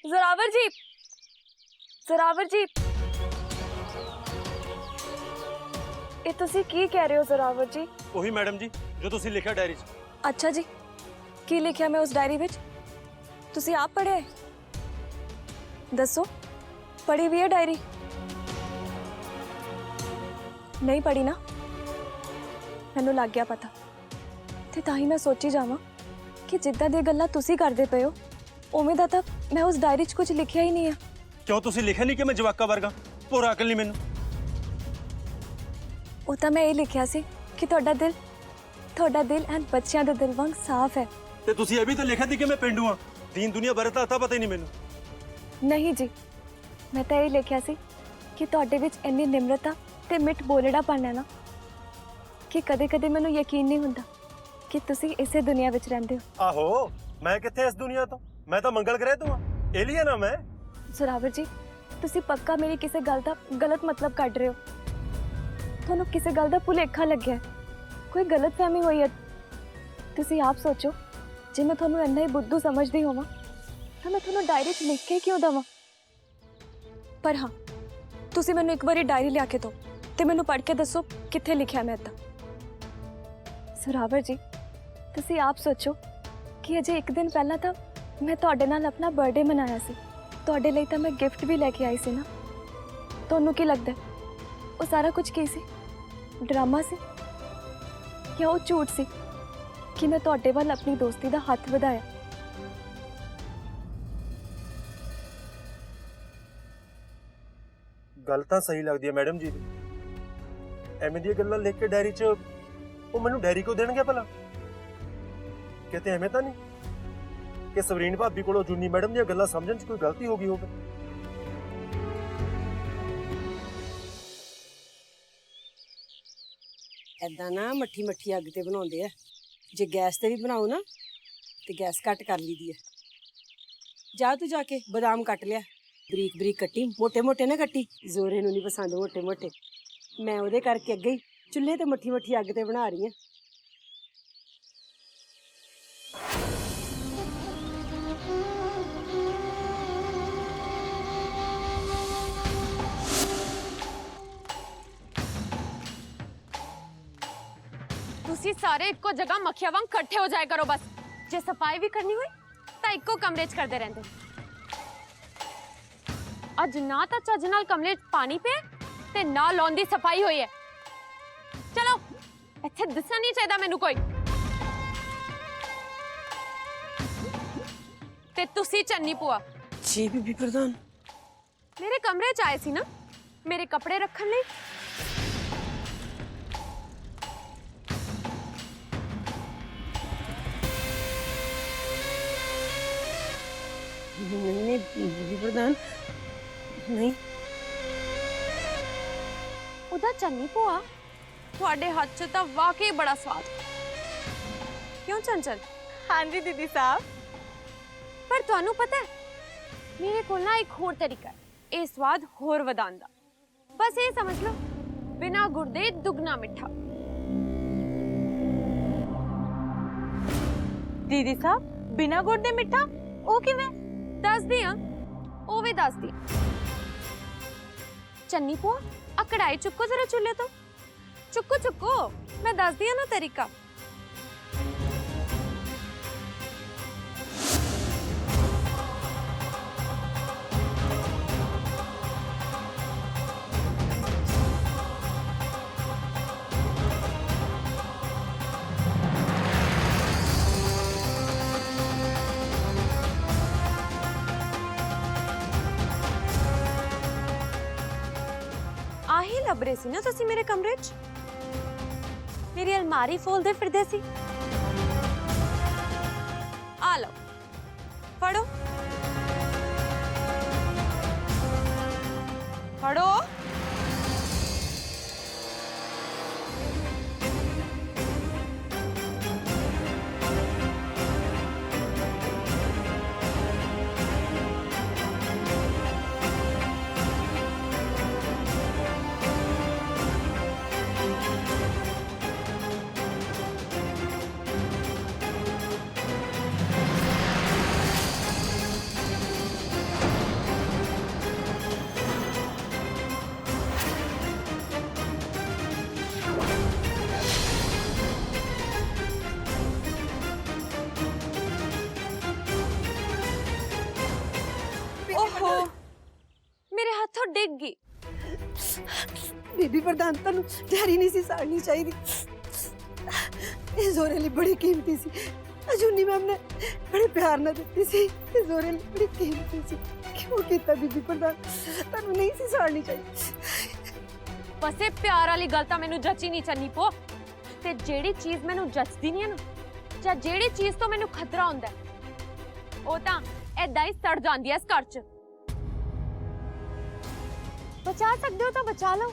ਜ਼ੋਰਾਵਰ ਜੀ, ਜ਼ੋਰਾਵਰ ਜੀ, ਇਹ ਤੁਸੀਂ ਕੀ ਕਹਿ ਰਹੇ ਹੋ ਜ਼ੋਰਾਵਰ ਜੀ? ਉਹੀ ਮੈਡਮ ਜੀ ਜੋ ਤੁਸੀਂ ਲਿਖਿਆ ਡਾਇਰੀ 'ਚ। ਅੱਛਾ ਜੀ, ਕੀ ਲਿਖਿਆ ਮੈਂ ਉਸ ਡਾਇਰੀ ਵਿੱਚ? ਤੁਸੀਂ ਆਪ ਪੜ੍ਹਿਆ ਹੈ? ਦੱਸੋ, ਪੜ੍ਹੀ ਵੀ ਹੈ ਡਾਇਰੀ? ਨਹੀਂ ਪੜ੍ਹੀ ਨਾ? ਮੈਨੂੰ ਲੱਗ ਗਿਆ ਪਤਾ, ਤੇ ਤਾਂ ਹੀ ਮੈਂ ਸੋਚੀ ਜਾਵਾਂ ਕਿ ਜਿੱਦਾਂ ਦੀਆਂ ਗੱਲਾਂ ਤੁਸੀਂ ਕਰਦੇ ਪਏ ਹੋ ਉਵੇਂ ਦਾ ਤਾਂ ਮੈਂ ਉਸ ਡਾਇਰੀ 'ਚ ਕੁਝ ਲਿਖਿਆ ਹੀ ਨਹੀਂ ਹੈ। ਕਿਉਂ ਤੁਸੀਂ ਲਿਖਿਆ ਨਹੀਂ ਕਿ ਮੈਂ ਜਵਾਕਾ ਵਰਗਾ? ਭੋਰਾ ਅਕਲ ਨਹੀਂ ਮੈਨੂੰ? ਉਹ ਤਾਂ ਮੈਂ ਇਹ ਲਿਖਿਆ ਸੀ ਕਿ ਤੁਹਾਡਾ ਦਿਲ ਐਨ ਬੱਚਿਆਂ ਦੇ ਦਿਲ ਵਾਂਗ ਸਾਫ਼ ਹੈ। ਤੇ ਤੁਸੀਂ ਇਹ ਵੀ ਤਾਂ ਲਿਖਿਆ ਸੀ ਕਿ ਮੈਂ ਪਿੰਡੂ ਹਾਂ, ਦੀਨ ਦੁਨੀਆ ਬਾਰੇ ਤਾਂ ਪਤਾ ਹੀ ਨਹੀਂ ਮੈਨੂੰ। ਨਹੀਂ ਜੀ, ਮੈਂ ਤਾਂ ਇਹ ਲਿਖਿਆ ਸੀ ਕਿ ਤੁਹਾਡੇ ਵਿੱਚ ਇੰਨੀ ਨਿਮਰਤਾ ਤੇ ਮਿੱਠ ਬੋਲੜਾਪਨ ਹੈ ਨਾ ਕਿ ਕਦੇ-ਕਦੇ ਮੈਨੂੰ ਯਕੀਨ ਨਹੀਂ ਹੁੰਦਾ ਕਿ ਤੁਸੀਂ ਇਸੇ ਦੁਨੀਆ ਵਿੱਚ ਰਹਿੰਦੇ ਹੋ। ਆਹੋ, ਮੈਂ ਕਿੱਥੇ ਇਸ ਦੁਨੀਆ ਤੋਂ? ਮੈਂ ਤਾਂ ਮੰਗਲ ਗ੍ਰਹਿ ਤੋਂ ਹਾਂ, ਏਲੀਅਨ ਹਾਂ ਮੈਂ। ਜ਼ੋਰਾਵਰ ਜੀ, ਤੁਸੀਂ ਪੱਕਾ ਮੇਰੀ ਕਿਸੇ ਗੱਲ ਦਾ ਗਲਤ ਮਤਲਬ ਕੱਢ ਰਹੇ ਹੋ। ਤੁਹਾਨੂੰ ਕਿਸੇ ਗੱਲ ਦਾ ਭੁਲੇਖਾ ਲੱਗਿਆ, ਕੋਈ ਗਲਤਫਹਿਮੀ ਹੋਈ ਹੈ। ਤੁਸੀਂ ਆਪ ਸੋਚੋ, ਜੇ ਮੈਂ ਤੁਹਾਨੂੰ ਇੰਨਾ ਹੀ ਬੁੱਧੂ ਸਮਝਦੀ ਹੋਵਾਂ ਤਾਂ ਮੈਂ ਤੁਹਾਨੂੰ ਡਾਇਰੀ 'ਚ ਲਿਖ ਕੇ ਕਿਉਂ ਦੇਵਾਂ? ਪਰ ਹਾਂ, ਤੁਸੀਂ ਮੈਨੂੰ ਇੱਕ ਵਾਰੀ ਡਾਇਰੀ ਲਿਆ ਕੇ ਦਿਓ ਤੇ ਮੈਨੂੰ ਪੜ੍ਹ ਕੇ ਦੱਸੋ ਕਿੱਥੇ ਲਿਖਿਆ ਮੈਂ ਇੱਦਾਂ। ਜ਼ੋਰਾਵਰ ਜੀ, ਤੁਸੀਂ ਆਪ ਸੋਚੋ ਕਿ ਅਜੇ ਇੱਕ ਦਿਨ ਪਹਿਲਾਂ ਤਾਂ ਮੈਂ ਤੁਹਾਡੇ ਨਾਲ ਆਪਣਾ ਬਰਥਡੇ ਮਨਾਇਆ ਸੀ। ਤੁਹਾਡੇ ਲਈ ਤਾਂ ਮੈਂ ਗਿਫਟ ਵੀ ਲੈ ਕੇ ਆਈ ਸੀ ਨਾ। ਤੁਹਾਨੂੰ ਕੀ ਲੱਗਦਾ ਉਹ ਸਾਰਾ ਕੁਝ ਕੀ ਸੀ? ਡਰਾਮਾ ਸੀ ਜਾਂ ਉਹ ਝੂਠ ਸੀ ਕਿ ਮੈਂ ਤੁਹਾਡੇ ਵੱਲ ਆਪਣੀ ਦੋਸਤੀ ਦਾ ਹੱਥ ਵਧਾਇਆ? ਗੱਲ ਤਾਂ ਸਹੀ ਲੱਗਦੀ ਹੈ ਮੈਡਮ ਜੀ ਦੀ। ਐਵੇਂ ਦੀਆਂ ਗੱਲਾਂ ਲਿਖ ਕੇ ਡਾਇਰੀ 'ਚ ਉਹ ਮੈਨੂੰ ਡਾਇਰੀ ਕਿਉਂ ਦੇਣਗੇ ਭਲਾ? ਕਿਤੇ ਐਵੇਂ ਤਾਂ ਨਹੀਂ ਕਿ ਸਵਰੀਨ ਭਾਬੀ ਕੋਲੋਂ ਜੁਨੀ ਮੈਡਮ ਦੀਆਂ ਗੱਲਾਂ ਸਮਝਣ 'ਚ ਕੋਈ ਗਲਤੀ ਹੋ ਗਈ ਹੋਵੇ? ਐਦਾਂ ਨਾ ਮੱਠੀ ਮੱਠੀ ਅੱਗ ਤੇ ਬਣਾਉਂਦੇ ਆ। ਜੇ ਗੈਸ ਤੇ ਵੀ ਬਣਾਓ ਨਾ ਤੇ ਗੈਸ ਘੱਟ ਕਰ ਲਈਦੀ ਹੈ। ਜਾ ਤੂੰ ਜਾ ਕੇ ਬਦਾਮ ਕੱਟ ਲਿਆ, ਬਰੀਕ ਬਰੀਕ ਕੱਟੀ, ਮੋਟੇ ਮੋਟੇ ਨਾ ਕੱਟੀ। ਜ਼ੋਰੇ ਨੂੰ ਨਹੀਂ ਪਸੰਦ ਮੋਟੇ ਮੋਟੇ। ਮੈਂ ਉਹਦੇ ਕਰਕੇ ਅੱਗੇ ਹੀ ਚੁੱਲ੍ਹੇ ਤੇ ਮੱਠੀ ਮੱਠੀ ਅੱਗ ਤੇ ਬਣਾ ਰਹੀ ਹਾਂ। ਤੁਸੀਂ ਸਾਰੇ ਇੱਕੋ ਜਗ੍ਹਾ ਮੱਖੀਆਂ ਵਾਂਗ ਇਕੱਠੇ ਹੋ ਜਾਇਆ ਕਰੋ। ਬਸ ਜੇ ਸਫਾਈ ਵੀ ਕਰਨੀ ਹੋਈ ਤਾਂ ਇੱਕੋ ਕਮਰੇ 'ਚ ਕਰਦੇ ਰਹਿੰਦੇ। ਅੱਜ ਨਾ ਤਾਂ ਚੱਜ ਨਾਲ ਕਮਰੇ 'ਚ ਪਾਣੀ ਪਿਆ ਤੇ ਨਾ ਲਾਉਣ ਦੀ ਸਫਾਈ ਹੋਈ ਹੈ। ਚਲੋ, ਇੱਥੇ ਦਿਸਣਾ ਨਹੀਂ ਚਾਹੀਦਾ ਮੈਨੂੰ ਕੋਈ। ਤੇ ਤੁਸੀਂ ਚੰਨੀ ਭੂਆ, ਜੀ ਬੀਬੀ ਪ੍ਰਧਾਨ। ਮੇਰੇ ਕਮਰੇ 'ਚ ਆਏ ਸੀ ਨਾ ਮੇਰੇ ਕੱਪੜੇ ਰੱਖਣ ਲਈ। ਨਹੀਂ ਨਹੀਂ ਬੀਬੀ ਪ੍ਰਧਾਨ, ਨਹੀਂ। ਉਹਦਾ ਚੰਨੀ ਭੂਆ, ਤੁਹਾਡੇ ਹੱਥ 'ਚ ਤਾਂ ਵਾਕਈ ਬੜਾ ਸਵਾਦ। ਕਿਉਂ ਚੰਚਲ? ਹਾਂਜੀ ਦੀਦੀ ਸਾਹਿਬ। ਪਰ ਤੁਹਾਨੂੰ ਪਤਾ ਹੈ ਮੇਰੇ ਕੋਲ ਨਾ ਇੱਕ ਹੋਰ ਤਰੀਕਾ ਹੈ ਇਹ ਸਵਾਦ ਹੋਰ ਵਧਾਉਣ ਦਾ। ਬਸ ਇਹ ਸਮਝ ਲਓ, ਬਿਨਾਂ ਗੁੜ ਦੇ ਦੁੱਗਣਾ ਮਿੱਠਾ। ਦੀਦੀ ਸਾਹਿਬ, ਬਿਨਾਂ ਗੁੜ ਦੇ ਮਿੱਠਾ? ਉਹ ਕਿਵੇਂ? ਦੱਸਦੀ ਆ, ਉਹ ਵੀ ਦੱਸਦੀ। ਚੰਨੀ ਭੂਆ, ਆ ਕੜਾਈ ਚੁੱਕੋ ਜ਼ਰਾ ਚੁੱਲ੍ਹੇ ਤੋਂ। ਚੁੱਕੋ ਚੁੱਕੋ, ਮੈਂ ਦੱਸਦੀ ਆ ਨਾ ਤਰੀਕਾ। ਆਹੀ ਲੱਭ ਰਹੇ ਸੀ ਨਾ ਤੁਸੀਂ ਮੇਰੇ ਕਮਰੇ 'ਚ? ਮੇਰੀ ਅਲਮਾਰੀ ਫੋਲਦੇ ਫਿਰਦੇ ਸੀ। ਆ ਲਓ, ਫੜੋ ਫੜੋ। ਬੀਬੀ ਪ੍ਰਧਾਨ ਤੁਹਾਨੂੰ ਡੈਰੀ ਨਹੀਂ ਸੀ ਸਾੜਨੀ ਚਾਹੀਦੀ। ਇਹ ਜ਼ੋਰੇ ਲਈ ਬੜੀ ਕੀਮਤੀ ਸੀ। ਅਜੂਨੀ ਮੈਮ ਨੇ ਬੜੇ ਪਿਆਰ ਨਾਲ ਦਿੱਤੀ ਸੀ। ਇਹ ਜ਼ੋਰੇ ਲਈ ਬੜੀ ਕੀਮਤੀ ਸੀ। ਕਿਉਂ ਕੀਤਾ ਬੀਬੀ ਪ੍ਰਧਾਨ? ਤੁਹਾਨੂੰ ਨਹੀਂ ਸੀ ਸਾੜਨੀ ਚਾਹੀਦੀ। ਬਸ ਇਹ ਪਿਆਰ ਵਾਲੀ ਗੱਲ ਤਾਂ ਮੈਨੂੰ ਜੱਚੀ ਨਹੀਂ ਚੰਨੀ ਪੋ। ਤੇ ਜਿਹੜੀ ਚੀਜ਼ ਮੈਨੂੰ ਜੱਚਦੀ ਨਹੀਂ ਹੈ ਨਾ, ਜਾਂ ਜਿਹੜੀ ਚੀਜ਼ ਤੋਂ ਮੈਨੂੰ ਖਤਰਾ ਹੁੰਦਾ ਹੈ, ਉਹ ਤਾਂ ਏਦਾਂ ਹੀ ਸੜ ਜਾਂਦੀ ਹੈ ਇਸ ਘਰ 'ਚ। ਬਚਾ ਸਕਦੇ ਹੋ ਤਾਂ ਬਚਾ ਲਓ।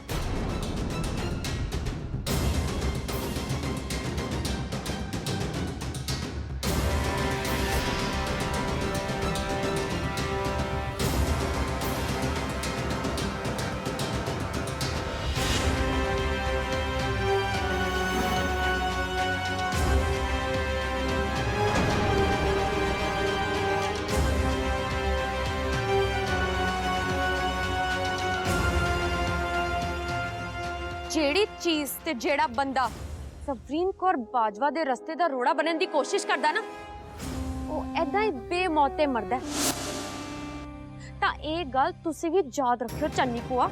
ਜਿਹੜੀ ਚੀਜ਼ ਤੇ ਜਿਹੜਾ ਬੰਦਾ ਸਵਰੀਨ ਕੌਰ ਬਾਜਵਾ ਦੇ ਰਸਤੇ ਦਾ ਰੋੜਾ ਬਣਨ ਦੀ ਕੋਸ਼ਿਸ਼ ਕਰਦਾ ਨਾ, ਉਹ ਐਦਾਂ ਹੀ ਬੇਮੌਤ ਤੇ ਮਰਦਾ ਹੈ। ਤਾਂ ਇਹ ਗੱਲ ਤੁਸੀਂ ਵੀ ਯਾਦ ਰੱਖਿਓ ਚੰਨੀ ਭੂਆ।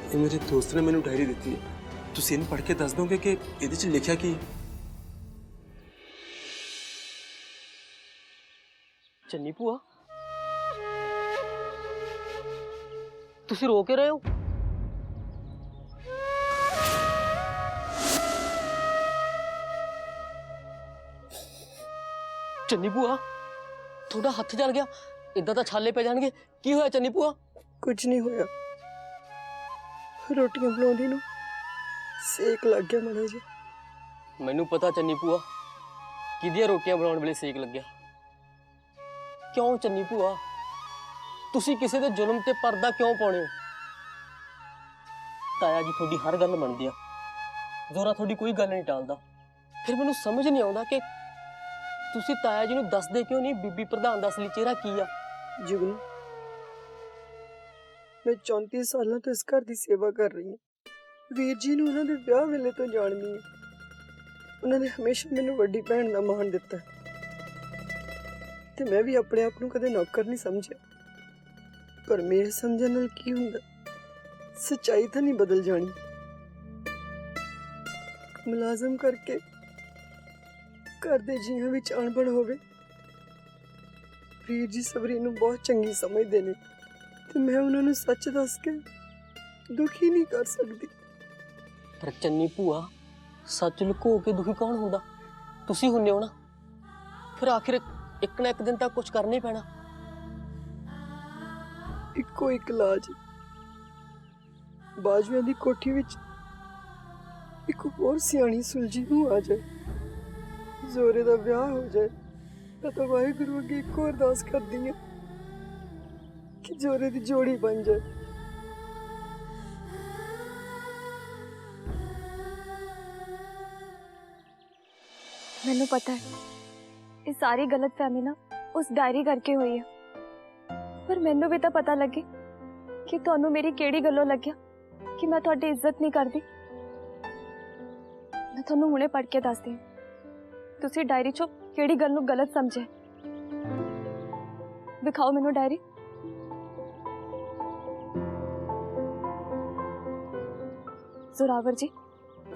ਇਹ ਮੇਰੇ ਦੋਸਤ ਨੇ ਮੈਨੂੰ ਡਾਇਰੀ ਦਿੱਤੀ ਹੈ। ਤੁਸੀਂ ਇਹਨੂੰ ਪੜ੍ਹ ਕੇ ਦੱਸ ਦੋਗੇ ਕਿ ਇਹਦੇ 'ਚ ਲਿਖਿਆ ਕੀ ਹੈ? ਚੰਨੀ ਭੂਆ, ਤੁਸੀਂ ਰੋ ਕੇ ਰਹੇ ਹੋ? ਚੰਨੀ ਭੂਆ, ਤੁਹਾਡਾ ਹੱਥ ਜਲ ਗਿਆ, ਇਦਾਂ ਤਾਂ ਛਾਲੇ ਪੈ ਜਾਣਗੇ। ਕੀ ਹੋਇਆ ਚੰਨੀ ਭੂਆ? ਕੁਝ ਨਹੀਂ ਹੋਇਆ। ਰੋਟੀਆਂ ਬਣਾਉਂਦੀ ਨੂੰ ਸੇਕ ਲੱਗ ਗਿਆ ਮਾੜਾ ਜਿਹਾ। ਮੈਨੂੰ ਪਤਾ ਚੰਨੀ ਭੂਆ, ਕਿਹਦੀਆਂ ਰੋਟੀਆਂ ਬਣਾਉਣ ਵੇਲੇ ਸੇਕ ਲੱਗਿਆ। ਕਿਉਂ ਚੰਨੀ ਭੂਆ, ਤੁਸੀਂ ਕਿਸੇ ਦੇ ਜ਼ੁਲਮ ਤੇ ਪਰਦਾ ਕਿਉਂ ਪਾਉਣੇ ਹੋ? ਤਾਇਆ ਜੀ ਤੁਹਾਡੀ ਹਰ ਗੱਲ ਮੰਨਦੇ ਆ, ਜ਼ੋਰਾ ਤੁਹਾਡੀ ਕੋਈ ਗੱਲ ਨਹੀਂ ਟਾਲਦਾ। ਫਿਰ ਮੈਨੂੰ ਸਮਝ ਨਹੀਂ ਆਉਂਦਾ ਕਿ ਤੁਸੀਂ ਤਾਇਆ ਜੀ ਨੂੰ ਦੱਸਦੇ ਕਿਉਂ ਨਹੀਂ ਬੀਬੀ ਪ੍ਰਧਾਨ ਦਾ ਅਸਲੀ ਚਿਹਰਾ ਕੀ ਆ? ਜੁਗਨੂ, ਮੈਂ 34 ਸਾਲਾਂ ਤੋਂ ਇਸ ਘਰ ਦੀ ਸੇਵਾ ਕਰ ਰਹੀ ਹਾਂ। ਵੀਰ ਜੀ ਨੂੰ ਉਹਨਾਂ ਦੇ ਵਿਆਹ ਵੇਲੇ ਤੋਂ ਜਾਣਦੀ ਹਾਂ। ਉਹਨਾਂ ਨੇ ਹਮੇਸ਼ਾ ਮੈਨੂੰ ਵੱਡੀ ਭੈਣ ਦਾ ਮਾਣ ਦਿੱਤਾ ਤੇ ਮੈਂ ਵੀ ਆਪਣੇ ਆਪ ਨੂੰ ਕਦੇ ਨੌਕਰ ਨਹੀਂ ਸਮਝਿਆ। ਪਰ ਮੇਰੇ ਸਮਝਣ ਨਾਲ ਕੀ ਹੁੰਦਾ? ਸੱਚਾਈ ਤਾਂ ਨਹੀਂ ਬਦਲ ਜਾਣੀ। ਮੁਲਾਜ਼ਮ ਕਰਕੇ ਘਰ ਦੇ ਜੀਆਂ ਵਿੱਚ ਅਣਬਣ ਹੋਵੇ। ਵੀਰ ਜੀ ਸਵਰੀ ਨੂੰ ਬਹੁਤ ਚੰਗੀ ਸਮਝਦੇ ਨੇ ਤੇ ਮੈਂ ਉਹਨਾਂ ਨੂੰ ਸੱਚ ਦੱਸ ਕੇ ਦੁਖੀ ਨਹੀਂ ਕਰ ਸਕਦੀ। ਪਰ ਚੰਨੀ ਭੂਆ, ਸੱਚ ਲੁਕੋ ਕੇ ਦੁਖੀ ਕੌਣ ਹੁੰਦਾ? ਤੁਸੀਂ ਹੁੰਨੇ ਹੋ ਨਾ। ਫਿਰ ਆਖਿਰ ਇੱਕ ਨਾ ਇੱਕ ਦਿਨ ਤਾਂ ਕੁਝ ਕਰਨਾ ਹੀ ਪੈਣਾ। ਇੱਕੋ ਇੱਕ ਇਲਾਜ, ਬਾਜੂਆਂ ਦੀ ਕੋਠੀ ਵਿੱਚ ਇੱਕ ਹੋਰ ਸਿਆਣੀ ਸੁਲਝੀ ਨੂੰ ਆ ਜਾਏ, ਜ਼ੋਰੇ ਦਾ ਵਿਆਹ ਹੋ ਜਾਏ। ਮੈਂ ਤਾਂ ਵਾਹਿਗੁਰੂ ਅੱਗੇ ਇੱਕੋ ਅਰਦਾਸ ਕਰਦੀ ਹਾਂ ਕਿ ਜ਼ੋਰੇ ਦੀ ਜੋੜੀ ਬਣ ਜਾਏ। ਮੈਨੂੰ ਪਤਾ ਹੈ ਇਹ ਸਾਰੀ ਗਲਤਫਹਿਮੀ ਨਾ ਉਸ ਡਾਇਰੀ ਕਰਕੇ ਹੋਈ ਹੈ, ਪਰ ਮੈਨੂੰ ਵੀ ਤਾਂ ਪਤਾ ਲੱਗੇ ਕਿ ਤੁਹਾਨੂੰ ਮੇਰੀ ਕਿਹੜੀ ਗੱਲੋਂ ਲੱਗਿਆ ਕਿ ਮੈਂ ਤੁਹਾਡੀ ਇੱਜ਼ਤ ਨਹੀਂ ਕਰਦੀ। ਮੈਂ ਤੁਹਾਨੂੰ ਹੁਣੇ ਪੜ੍ਹ ਕੇ ਦੱਸਦੀ ਹਾਂ ਤੁਸੀਂ ਡਾਇਰੀ 'ਚੋਂ ਕਿਹੜੀ ਗੱਲ ਨੂੰ ਗਲਤ ਸਮਝੇ। ਵਿਖਾਓ ਮੈਨੂੰ ਡਾਇਰੀ। ਜ਼ੋਰਾਵਰ ਜੀ,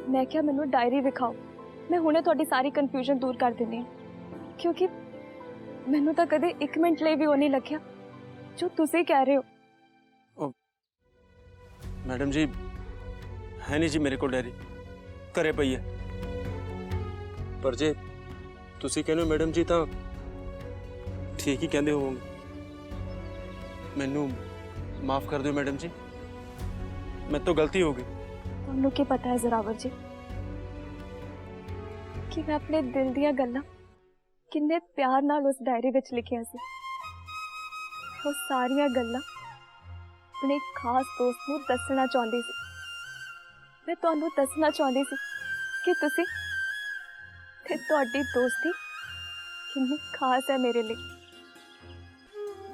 ਮੈਂ ਕਿਹਾ ਮੈਨੂੰ ਡਾਇਰੀ ਵਿਖਾਓ। ਮੈਂ ਹੁਣੇ ਤੁਹਾਡੀ ਸਾਰੀ ਕਨਫਿਊਜ਼ਨ ਦੂਰ ਕਰ ਦਿੰਦੀ ਹਾਂ, ਕਿਉਂਕਿ ਮੈਨੂੰ ਤਾਂ ਕਦੇ 1 ਮਿੰਟ ਲਈ ਵੀ ਉਹ ਨਹੀਂ ਲੱਗਿਆ ਜੋ ਤੁਸੀਂ ਕਹਿ ਰਹੇ ਹੋ। ਮੈਡਮ ਜੀ, ਹੈ ਨਹੀਂ ਜੀ ਮੇਰੇ ਕੋਲ ਡਾਇਰੀ, ਘਰੇ ਪਈ ਹੈ। ਪਰ ਜੇ ਤੁਸੀਂ ਕਹਿੰਦੇ ਹੋ ਮੈਡਮ ਜੀ ਤਾਂ ਠੀਕ ਹੀ ਕਹਿੰਦੇ ਹੋਵੋਗੇ। ਮੈਨੂੰ ਮਾਫ ਕਰ ਦਿਓ ਮੈਡਮ ਜੀ, ਮੇਰੇ ਤੋਂ ਗਲਤੀ ਹੋ ਗਈ। ਤੁਹਾਨੂੰ ਕੀ ਪਤਾ ਹੈ ਜ਼ੋਰਾਵਰ ਜੀ ਕਿ ਮੈਂ ਆਪਣੇ ਦਿਲ ਦੀਆਂ ਗੱਲਾਂ ਕਿੰਨੇ ਪਿਆਰ ਨਾਲ ਉਸ ਡਾਇਰੀ ਵਿੱਚ ਲਿਖਿਆ ਸੀ। ਉਹ ਸਾਰੀਆਂ ਗੱਲਾਂ ਆਪਣੇ ਖਾਸ ਦੋਸਤ ਨੂੰ ਦੱਸਣਾ ਚਾਹੁੰਦੀ ਸੀ। ਮੈਂ ਤੁਹਾਨੂੰ ਦੱਸਣਾ ਚਾਹੁੰਦੀ ਸੀ ਕਿ ਤੁਸੀਂ ਤੇ ਤੁਹਾਡੀ ਦੋਸਤੀ ਕਿੰਨੀ ਖਾਸ ਹੈ ਮੇਰੇ ਲਈ।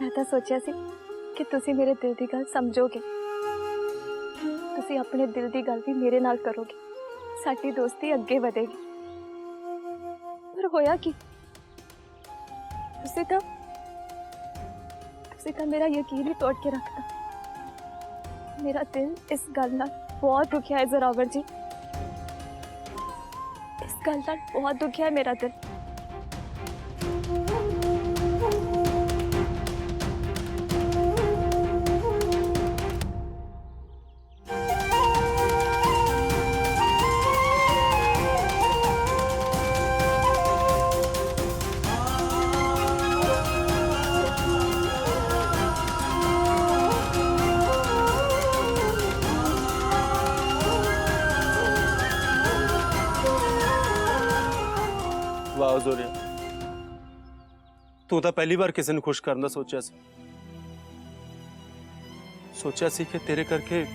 ਮੈਂ ਤਾਂ ਸੋਚਿਆ ਸੀ ਕਿ ਤੁਸੀਂ ਮੇਰੇ ਦਿਲ ਦੀ ਗੱਲ ਸਮਝੋਗੇ, ਤੁਸੀਂ ਆਪਣੇ ਦਿਲ ਦੀ ਗੱਲ ਵੀ ਮੇਰੇ ਨਾਲ ਕਰੋਗੇ, ਸਾਡੀ ਦੋਸਤੀ ਅੱਗੇ ਵਧੇਗੀ। ਪਰ ਹੋਇਆ ਕੀ? ਤੁਸੀਂ ਤਾਂ ਮੇਰਾ ਯਕੀਨ ਹੀ ਤੋੜ ਕੇ ਰੱਖਤਾ। ਮੇਰਾ ਦਿਲ ਇਸ ਗੱਲ ਨਾਲ ਬਹੁਤ ਦੁਖਿਆ ਹੈ ਜ਼ੋਰਾਵਰ ਜੀ, ਇਸ ਗੱਲ ਨਾਲ ਬਹੁਤ ਦੁਖਿਆ ਹੈ ਮੇਰਾ ਦਿਲ। ਵਾਹ ਜ਼ੋਰੀਆ, ਤੂੰ ਤਾਂ ਪਹਿਲੀ ਵਾਰ ਕਿਸੇ ਨੂੰ ਖੁਸ਼ ਕਰਨ ਦਾ ਸੋਚਿਆ ਸੀ ਕਿ ਤੇਰੇ ਕਰਕੇ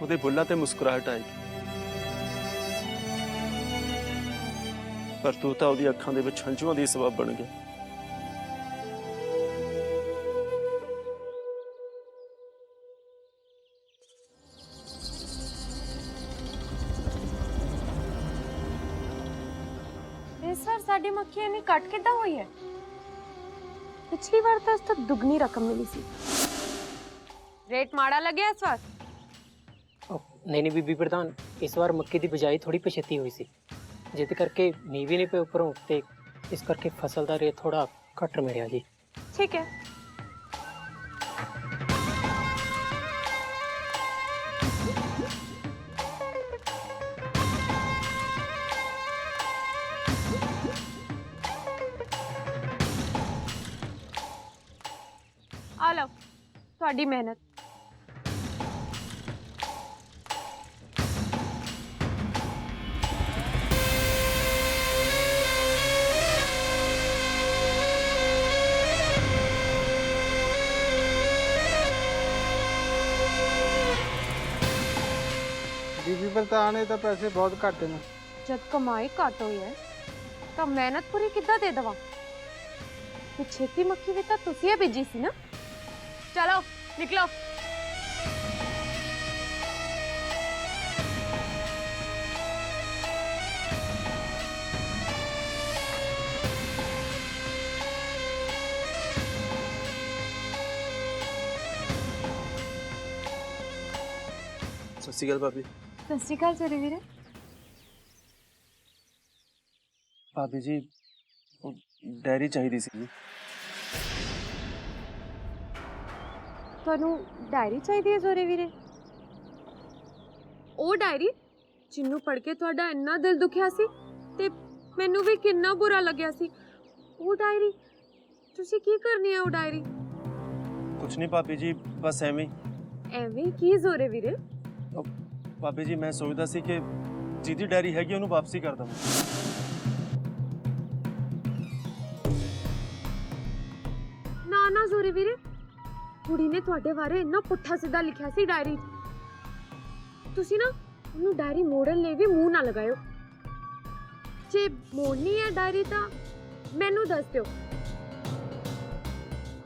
ਉਹਦੇ ਬੁੱਲਾਂ ਤੇ ਮੁਸਕਰਾਹਟ ਆਏਗੀ, ਪਰ ਤੂੰ ਤਾਂ ਉਹਦੀ ਅੱਖਾਂ ਦੇ ਵਿੱਚ ਹੰਝੂਆਂ ਦੀ ਸਬਬ ਬਣ ਗਿਆ। ਇਸ ਵਾਰ ਸਾਡੀ ਮੱਖੀ ਇੰਨੀ ਕੱਟ ਕਿੱਦਾਂ ਹੋਈ ਹੈ? ਪਿਛਲੀ ਵਾਰ ਤਾਂ ਇਸ ਤੋਂ ਦੁੱਗਣੀ ਰਕਮ ਮਿਲੀ ਸੀ। ਰੇਟ ਮਾੜਾ ਲੱਗਿਆ ਇਸ ਵਾਰ? नहीं नहीं बीबी प्रधान, इस बार मक्की की बिजाई थोड़ी पछेती हुई सी, जिद करके मींह भी नहीं पे उपरों ते इस करके फसल का रेट थोड़ा घट मिलिया जी। ठीक है। आ लो ਤੁਹਾਡੀ ਮਿਹਨਤ। बीबी प्रधान ये तो पैसे बहुत घट ने। जब कमाई घट हुई है तो मेहनत पूरी किद्दां दे देवां? पिछेती मक्खी भी तो तुसीं बीजी सी ना। चलो निकलो। ਸਤਿ ਸ਼੍ਰੀ ਅਕਾਲ ਭਾਬੀ। ਸਤਿ ਸ਼੍ਰੀ ਅਕਾਲ ਜਰੀ ਵੀਰੇ। ਭਾਬੀ ਜੀ, ਉਹ ਡਾਇਰੀ ਚਾਹੀਦੀ ਸੀ ਜੀ। ਤੁਹਾਨੂੰ ਡਾਇਰੀ ਚਾਹੀਦੀ ਹੈ ਜ਼ੋਰੇ ਵੀਰੇ? ਉਹ ਡਾਇਰੀ ਜਿਹਨੂੰ ਪੜ੍ਹ ਕੇ ਤੁਹਾਡਾ ਇੰਨਾ ਦਿਲ ਦੁਖਿਆ ਸੀ ਤੇ ਮੈਨੂੰ ਵੀ ਕਿੰਨਾ ਬੁਰਾ ਲੱਗਿਆ ਸੀ। ਉਹ ਡਾਇਰੀ ਤੁਸੀਂ ਕੀ ਕਰਨੀ ਹੈ? ਉਹ ਡਾਇਰੀ ਕੁਛ ਨਹੀਂ ਭਾਬੀ ਜੀ, ਬਸ ਐਵੇਂ ਕੀ ਜ਼ੋਰੇ ਵੀਰੇ? ਭਾਬੀ ਜੀ, ਮੈਂ ਸੋਚਦਾ ਸੀ ਕਿ ਜਿਹਦੀ ਡਾਇਰੀ ਹੈਗੀ ਉਹਨੂੰ ਵਾਪਸੀ ਕਰ ਦਵਾਂ। ਨਾ ਨਾ ਜ਼ੋਰੇ ਵੀਰੇ, ਕੁੜੀ ਨੇ ਤੁਹਾਡੇ ਬਾਰੇ ਇੰਨਾ ਪੁੱਠਾ ਸਿੱਧਾ ਲਿਖਿਆ ਸੀ ਡਾਇਰੀ 'ਚ। ਤੁਸੀਂ ਨਾ ਉਹਨੂੰ ਡਾਇਰੀ ਮੋੜਨ ਲਈ ਵੀ ਮੂੰਹ ਨਾ ਲਗਾਇਓ। ਜੇ ਮੋੜਨੀ ਹੈ ਡਾਇਰੀ ਤਾਂ ਮੈਨੂੰ ਦੱਸ ਦਿਓ,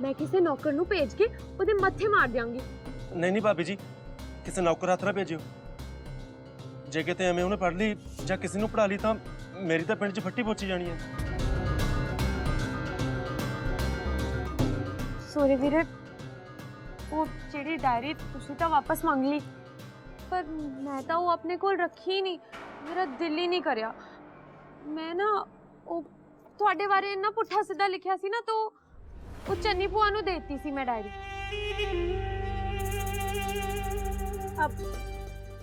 ਮੈਂ ਕਿਸੇ ਨੌਕਰ ਨੂੰ ਭੇਜ ਕੇ ਉਹਦੇ ਮੱਥੇ ਮਾਰ ਦਿਆਂਗੀ। ਨਹੀਂ ਨਹੀਂ ਭਾਬੀ ਜੀ, ਕਿਸੇ ਨੌਕਰ ਹੱਥ ਨਾ ਭੇਜਿਓ। ਜੇ ਕਿਤੇ ਐਵੇਂ ਉਹਨੇ ਪੜ੍ਹ ਲਈ ਜਾਂ ਕਿਸੇ ਨੂੰ ਪੜ੍ਹਾ ਲਈ ਤਾਂ ਮੇਰੀ ਤਾਂ ਪਿੰਡ 'ਚ ਫੱਟੀ ਪੋਚੀ ਜਾਣੀ ਹੈ। ਸੋਰੀ ਵੀਰੇ, ਉਹ ਜਿਹੜੀ ਡਾਇਰੀ ਤੁਸੀਂ ਤਾਂ ਵਾਪਸ ਮੰਗ ਲਈ, ਪਰ ਮੈਂ ਤਾਂ ਉਹ ਆਪਣੇ ਕੋਲ ਰੱਖੀ ਹੀ ਨਹੀਂ। ਮੇਰਾ ਦਿਲ ਹੀ ਨਹੀਂ ਕਰਿਆ। ਮੈਂ ਨਾ ਉਹ ਤੁਹਾਡੇ ਬਾਰੇ ਇੰਨਾ ਪੁੱਠਾ ਸਿੱਧਾ ਲਿਖਿਆ ਸੀ ਨਾ, ਤਾਂ ਉਹ ਚੰਨੀ ਭੂਆ ਨੂੰ ਦੇ ਦਿੱਤੀ ਸੀ ਮੈਂ ਡਾਇਰੀ।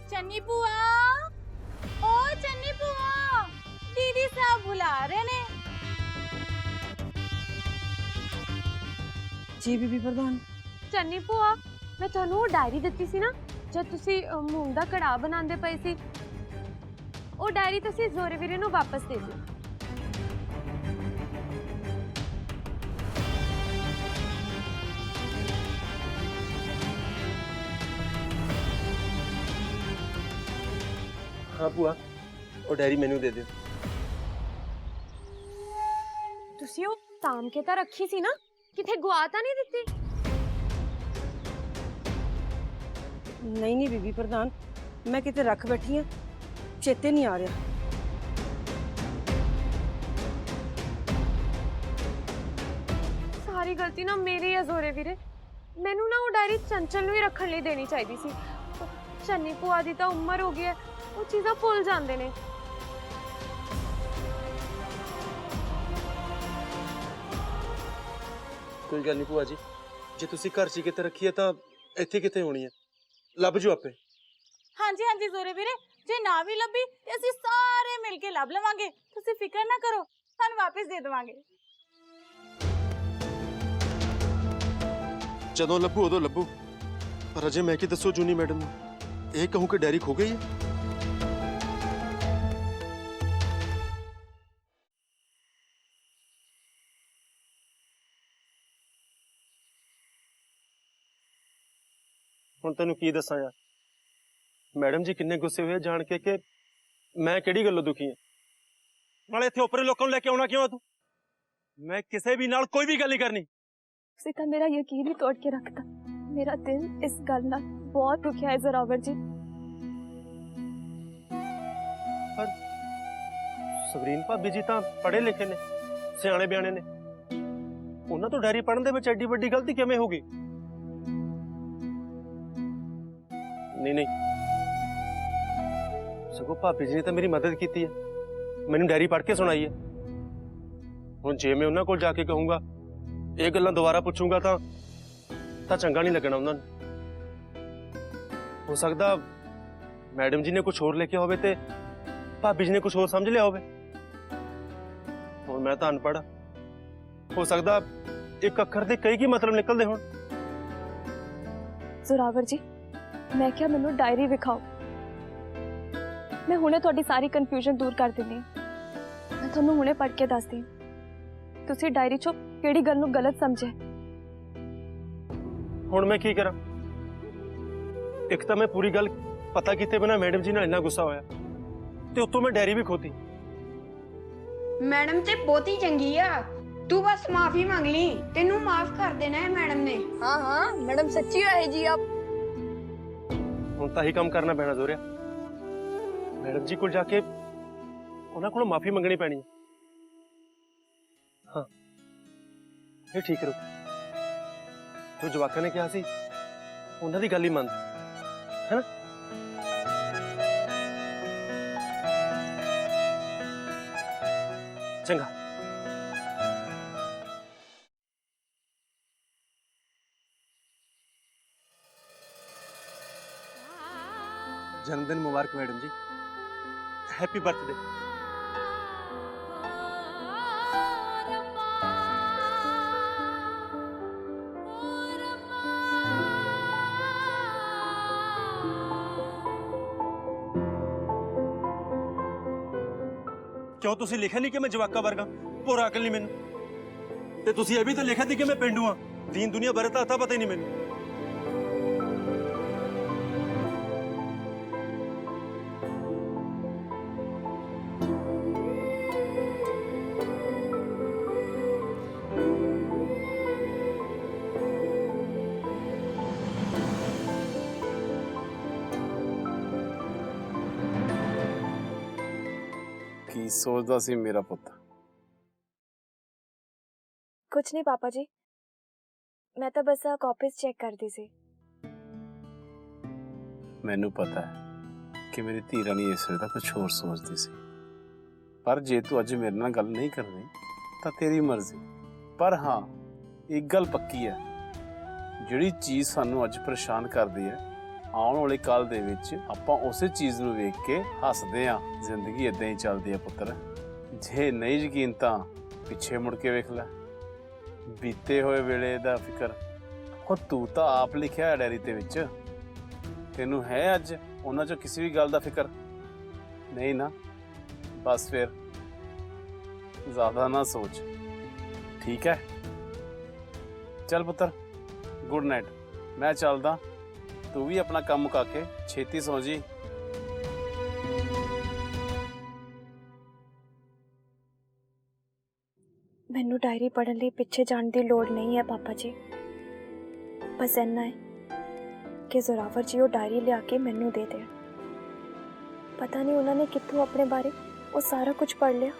चन्नी बुआ, ओ चन्नी बुआ, दीदी साहब बुला रहे ने। जी बीबी प्रधान। ਚੰਨੀ ਭੂਆ, ਮੈਂ ਤੁਹਾਨੂੰ ਉਹ ਡਾਇਰੀ ਦਿੱਤੀ ਸੀ ਨਾ ਜਦ ਤੁਸੀਂ ਮੂੰਗ ਦਾ ਕੜਾਹ ਬਣਾਉਂਦੇ ਪਏ ਸੀ। ਉਹ ਡਾਇਰੀ ਤੁਸੀਂ ਜ਼ੋਰੇ ਵੀਰੇ ਨੂੰ ਵਾਪਸ ਦੇ ਦਿਓ। ਹਾਂ ਭੂਆ, ਉਹ ਡਾਇਰੀ ਮੈਨੂੰ ਦੇ ਦਿਓ। ਤੁਸੀਂ ਉਹ ਤਾਮ ਕੇ ਤਾਂ ਰੱਖੀ ਸੀ ਨਾ, ਕਿਥੇ ਗਵਾ ਤਾਂ ਨਹੀਂ ਦਿੱਤੀ? ਨਹੀਂ ਨਹੀਂ ਬੀਬੀ ਪ੍ਰਧਾਨ, ਮੈਂ ਕਿਤੇ ਰੱਖ ਬੈਠੀ ਆ, ਚੇਤੇ ਨਹੀਂ ਆ ਰਿਹਾ। ਸਾਰੀ ਗਲਤੀ ਨਾ ਮੇਰੀ ਹੈ ਜ਼ੋਰੇ ਵੀਰੇ। ਮੈਨੂੰ ਨਾ ਉਹ ਡਾਇਰੀ ਚੰਚਲ ਨੂੰ ਹੀ ਰੱਖਣ ਲਈ ਦੇਣੀ ਚਾਹੀਦੀ ਸੀ। ਚੰਨੀ ਭੂਆ ਦੀ ਤਾਂ ਉਮਰ ਹੋ ਗਈ ਹੈ, ਉਹ ਚੀਜ਼ਾਂ ਭੁੱਲ ਜਾਂਦੇ ਨੇ। ਕੋਈ ਗੱਲ ਨਹੀਂ ਭੂਆ ਜੀ, ਜੇ ਤੁਸੀਂ ਘਰ 'ਚ ਕਿਤੇ ਰੱਖੀ ਹੈ ਤਾਂ ਇੱਥੇ ਕਿਤੇ ਹੋਣੀ ਹੈ, ਲੱਭ ਜੂ ਆਪੇ। ਹਾਂਜੀ ਹਾਂਜੀ ਜ਼ੋਰੇ ਵੀਰੇ, ਜੇ ਨਾ ਵੀ ਲੱਭੀ ਤੇ ਅਸੀਂ ਸਾਰੇ ਮਿਲ ਕੇ ਲੱਭ ਲਵਾਂਗੇ, ਤੁਸੀਂ ਫਿਕਰ ਨਾ ਕਰੋ, ਤੁਹਾਨੂੰ ਵਾਪਸ ਦੇ ਦੇਵਾਂਗੇ। ਜਦੋਂ ਲੱਭੂ ਉਦੋਂ ਲੱਭੂ, ਪਰ ਅਜੇ ਮੈਂ ਕੀ ਦੱਸੋ ਜੂਨੀ ਮੈਡਮ ਨੂੰ? ਇਹ ਕਹੂੰ ਕਿ ਡਾਇਰੀ ਖੋ ਗਈ ਹੈ? ਹੁਣ ਤੈਨੂੰ ਕੀ ਦੱਸਾਂ ਯਾਰ, ਮੈਡਮ ਜੀ ਕਿੰਨੇ ਗੁੱਸੇ ਹੋਏ ਜਾਣ ਕੇ ਕਿ ਮੈਂ ਕਿਹੜੀ ਗੱਲੋਂ ਦੁਖੀ ਹਾਂ। ਨਾਲੇ ਇੱਥੇ ਉੱਪਰੇ ਲੋਕਾਂ ਨੂੰ ਲੈ ਕੇ ਆਉਣਾ ਕਿਉਂ ਆ ਤੂੰ? ਮੈਂ ਕਿਸੇ ਵੀ ਨਾਲ ਕੋਈ ਵੀ ਗੱਲ ਨਹੀਂ ਕਰਨੀ। ਤੁਸੀਂ ਤਾਂ ਮੇਰਾ ਯਕੀਨ ਹੀ ਤੋੜ ਕੇ ਰੱਖਤਾ। ਮੇਰਾ ਦਿਲ ਇਸ ਗੱਲ ਨਾਲ ਬਹੁਤ ਦੁਖਿਆ ਹੈ ਜ਼ੋਰਾਵਰ ਜੀ। ਪਰ ਸਵਰੀਨ ਭਾਬੀ ਜੀ ਤਾਂ ਪੜ੍ਹੇ ਲਿਖੇ ਨੇ, ਸਿਆਣੇ ਬਿਆਣੇ ਨੇ, ਉਹਨਾਂ ਤੋਂ ਡਾਇਰੀ ਪੜ੍ਹਨ ਦੇ ਵਿੱਚ ਐਡੀ ਵੱਡੀ ਗਲਤੀ ਕਿਵੇਂ ਹੋ ਗਈ? ਨਹੀਂ ਨਹੀਂ, ਸਗੋਂ ਭਾਬੀ ਜੀ ਨੇ ਤਾਂ ਮੇਰੀ ਮਦਦ ਕੀਤੀ ਹੈ, ਮੈਨੂੰ ਡਾਇਰੀ ਪੜ੍ਹ ਕੇ ਸੁਣਾਈ ਹੈ। ਹੁਣ ਜੇ ਮੈਂ ਉਹਨਾਂ ਕੋਲ ਜਾ ਕੇ ਕਹੂੰਗਾ, ਇਹ ਗੱਲਾਂ ਦੁਬਾਰਾ ਪੁੱਛੂੰਗਾ ਤਾਂ ਚੰਗਾ ਨਹੀਂ ਲੱਗਣਾ ਉਹਨਾਂ ਨੂੰ। ਹੋ ਸਕਦਾ ਮੈਡਮ ਜੀ ਨੇ ਕੁਝ ਹੋਰ ਲਿਖਿਆ ਹੋਵੇ ਤੇ ਭਾਬੀ ਜੀ ਨੇ ਕੁਝ ਹੋਰ ਸਮਝ ਲਿਆ ਹੋਵੇ। ਹੁਣ ਮੈਂ ਤਾਂ ਅਨਪੜ੍ਹ, ਹੋ ਸਕਦਾ ਇੱਕ ਅੱਖਰ ਦੇ ਕਈ ਕੀ ਮਤਲਬ ਨਿਕਲਦੇ ਹੋਣ। ਜ਼ੋਰਾਵਰ ਜੀ, ਮੈਂ ਕਿਹਾ ਮੈਨੂੰ ਡਾਇਰੀ ਵਿਖਾਓ, ਮੈਂ ਹੁਣੇ ਤੁਹਾਡੀ ਸਾਰੀ ਕਨਫਿਊਜ਼ਨ ਦੂਰ ਕਰ ਦਿੰਦੀ ਹਾਂ। ਮੈਂ ਤੁਹਾਨੂੰ ਹੁਣੇ ਪੜ੍ਹ ਕੇ ਦੱਸਦੀ ਹਾਂ ਤੁਸੀਂ ਡਾਇਰੀ 'ਚੋਂ ਕਿਹੜੀ ਗੱਲ ਨੂੰ ਗਲਤ ਸਮਝਿਆ। ਹੁਣ ਮੈਂ ਕੀ ਕਰਾਂ? ਇੱਕ ਤਾਂ ਮੈਂ ਪੂਰੀ ਗੱਲ ਪਤਾ ਕੀਤੇ ਬਿਨਾਂ ਮੈਡਮ ਜੀ ਨਾਲ ਇੰਨਾ ਗੁੱਸਾ ਹੋਇਆ, ਤੇ ਉੱਤੋਂ ਮੈਂ ਡਾਇਰੀ ਵੀ ਖੋਤੀ। ਮੈਡਮ ਤੇ ਬਹੁਤੀ ਚੰਗੀ ਆ, ਤੂੰ ਬਸ ਮਾਫੀ ਮੰਗ ਲਈ, ਤੈਨੂੰ ਮਾਫ ਕਰ ਦੇਣਾ ਹੈ ਮੈਡਮ ਨੇ। हाँ हाँ मैडम सच्ची है जी आप। ਹੁਣ ਤਾਂ ਹੀ ਕੰਮ ਕਰਨਾ ਪੈਣਾ ਜ਼ੋਰਿਆ। ਮੈਡਮ ਜੀ ਕੋਲ ਜਾ ਕੇ ਉਹਨਾਂ ਕੋਲੋਂ ਮਾਫੀ ਮੰਗਣੀ ਪੈਣੀ ਹੈ। ਹਾਂ, ਇਹ ਠੀਕ ਰਹੂ। ਜੋ ਜਵਾਕਾਂ ਨੇ ਕਿਹਾ ਸੀ ਉਹਨਾਂ ਦੀ ਗੱਲ ਹੀ ਮੰਨ, ਹੈ ਨਾ? ਚੰਗਾ। ਜਨਮਦਿਨ ਮੁਬਾਰਕ ਮੈਡਮ ਜੀ, हैप्पी बर्थडे। क्यों तुसी लिखा नहीं कि मैं जवाका वर्गा, पूरा अकल नहीं मैनू, ते तुसी ये भी तो लिखा थी कि मैं पेंडू हाँ, दीन दुनिया बारे तो पता ही नहीं मैनू। ਕੀ ਸੋਚਦਾ ਸੀ ਮੇਰਾ ਪੁੱਤ? ਕੁਛ ਨਹੀਂ ਪਾਪਾ ਜੀ, ਮੈਂ ਤਾਂ ਬਸ ਆ ਕਾਪੀਜ਼ ਚੈੱਕ ਕਰਦੀ ਸੀ। ਮੈਨੂੰ ਪਤਾ ਹੈ ਕਿ ਮੇਰੀ ਧੀ ਰਾਣੀ ਇਸ ਵੇਲੇ ਤਾਂ ਕੁਝ ਹੋਰ ਸੋਚਦੀ ਸੀ, ਪਰ ਜੇ ਤੂੰ ਅੱਜ ਮੇਰੇ ਨਾਲ ਗੱਲ ਨਹੀਂ ਕਰਨੀ ਤਾਂ ਤੇਰੀ ਮਰਜ਼ੀ। ਪਰ ਹਾਂ, ਇੱਕ ਗੱਲ ਪੱਕੀ ਹੈ, ਜਿਹੜੀ ਚੀਜ਼ ਸਾਨੂੰ ਅੱਜ ਪਰੇਸ਼ਾਨ ਕਰਦੀ ਹੈ, ਆਉਣ ਵਾਲੇ ਕੱਲ ਦੇ ਵਿੱਚ ਆਪਾਂ ਉਸੇ ਚੀਜ਼ ਨੂੰ ਵੇਖ ਕੇ ਹੱਸਦੇ ਆਂ। ਜ਼ਿੰਦਗੀ ਇਦਾਂ ਹੀ ਚੱਲਦੀ ਹੈ ਪੁੱਤਰ। ਜੇ ਨਹੀਂ ਯਕੀਨ ਤਾਂ ਪਿੱਛੇ ਮੁੜ ਕੇ ਵੇਖ ਲੈ, ਬੀਤੇ ਹੋਏ ਵੇਲੇ ਦਾ ਫਿਕਰ ਉਹ ਤੂੰ ਤਾਂ ਆਪ ਲਿਖਿਆ ਹੈ ਡਾਇਰੀ ਦੇ ਵਿੱਚ। ਤੈਨੂੰ ਹੈ ਅੱਜ ਉਹਨਾਂ ਚੋਂ ਕਿਸੇ ਵੀ ਗੱਲ ਦਾ ਫਿਕਰ ਨਹੀਂ ਨਾ? ਬਸ ਫਿਰ ਜ਼ਿਆਦਾ ਨਾ ਸੋਚ, ਠੀਕ ਹੈ? ਚੱਲ ਪੁੱਤਰ, ਗੁੱਡ ਨਾਈਟ। ਮੈਂ ਚੱਲਦਾ, ਤੂੰ ਵੀ ਆਪਣਾ ਕੰਮ ਮੁਕਾ ਕੇ ਛੇਤੀ ਸੌਂ ਜੀ। ਮੈਨੂੰ ਡਾਇਰੀ ਪੜ੍ਹਨ ਲਈ ਪਿੱਛੇ ਜਾਣ ਦੀ ਲੋੜ ਨਹੀਂ ਹੈ ਪਾਪਾ ਜੀ। ਬਸ ਇੰਨਾ ਹੈ ਕਿ ਜ਼ੋਰਾਵਰ ਜੀ ਉਹ ਡਾਇਰੀ ਲਿਆ ਕੇ ਮੈਨੂੰ ਦੇ ਦੇਣ। ਪਤਾ ਨਹੀਂ ਉਹਨਾਂ ਨੇ ਕਿੱਥੋਂ ਆਪਣੇ ਬਾਰੇ ਉਹ ਸਾਰਾ ਕੁਝ ਪੜ੍ਹ ਲਿਆ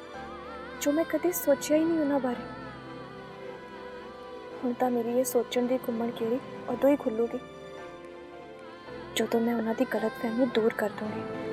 ਜੋ ਮੈਂ ਕਦੇ ਸੋਚਿਆ ਹੀ ਨਹੀਂ ਉਹਨਾਂ ਬਾਰੇ। ਹੁਣ ਤਾਂ ਮੇਰੀ ਇਹ ਸੋਚਣ ਦੀ ਘੁੰਮਣ ਕੀੜੀ ਉਦੋਂ ਹੀ ਖੁੱਲੂਗੀ ਜਦੋਂ ਮੈਂ ਉਹਨਾਂ ਦੀ ਗਲਤਫਹਿਮੀ ਦੂਰ ਕਰ ਦੂੰਗੀ।